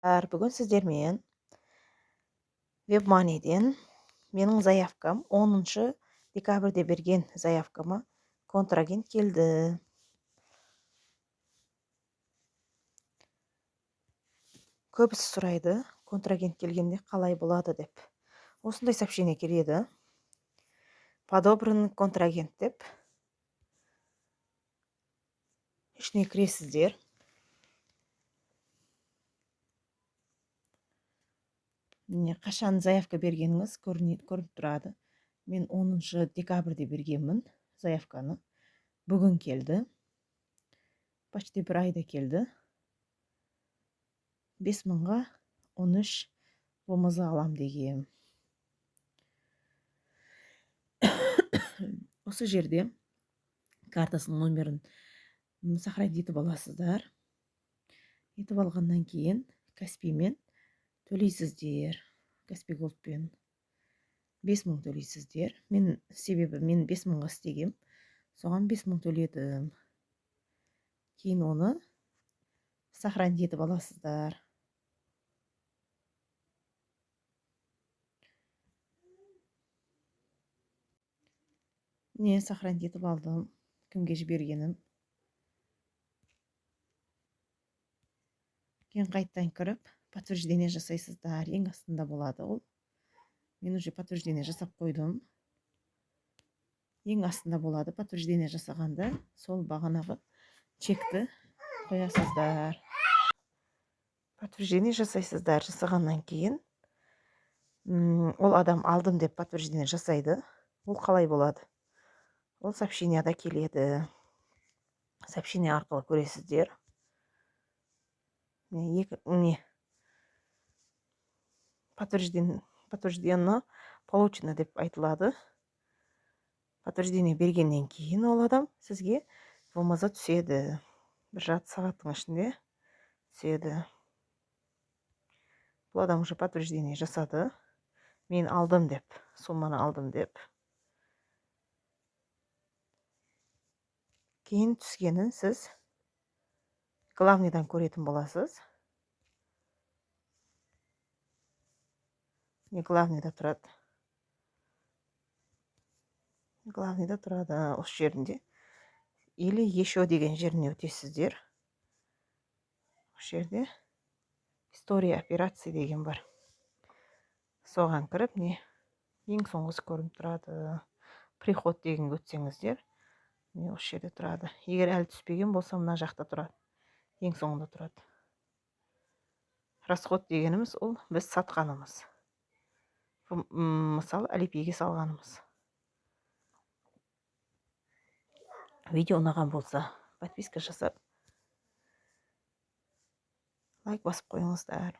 Бүгін сіздермен WebMoney'ден менің заявкам 10 декабрьде берген заявкама контрагент келді. Көбісі сұрайды, контрагент келгенде қалай болады деп. Осындай сообщение келеді. Подобран контрагент деп. Ішіне кіресіздер. Қашан заявка бергеніңіз көрініп тұрады. Мен 10 декабрьде бергенмін заявканы. Бүгін келді. Почти бір айда келді. 5000-ға 13 вмз алам деген. Осы жерде картасының номерін сохранить етіп аласыздар. Етіп алғаннан кейін Каспиймен төлейсіздер. Каспий голдпен 5000 төлейсіздер. Себебі мен 5000-ға істегем. Соған 5000 төледім. Кейін оны сохранить етіп аласыздар. Сохранить етіп алдым. Кімге жібергенім. Кейін қайттан кіріп, подтверждение жасайсыздар. Ең астында болады ол. Мен уже подтверждение жасап қойдым. Ең астында болады. Подтверждение жасағанда сол бағанағы чекті қоясыздар. Подтверждение жасайсыздар. Жасағаннан кейін ол адам алдым деп подтверждение жасайды. Ол қалай болады? Ол сообщенияда келеді. Сообщение арқылы көресіздер. Подтверждено получено деп айтылады. Подтверждение бергеннен кейін ол адам сізге вмз түседі. 1 жарты сағаттың ішінде түседі. Бұл адам уже подтверждение жасады. Мен алдым деп, сумманы алдым деп. Кейін түскенін сіз главныйдан көретін боласыз. Главныйда тұрады. Главныйда тұрады осы жерінде. Или еще деген жеріне өтесіздер. Осы жерде история операции деген бар. Соған кіріп, ең соңғысы көрініп тұрады. Приход деген өтсеңіздер, осы жерде тұрады. Егер әлі түспеген болса, мына жақта тұрады. Ең соңында тұрады. Расход дегеніміз ол біз сатқанымыз. Мысалы, Алипейге салғанымыз. Видео ұнаған болса, подписка жасап, лайк басып қойыңыздар.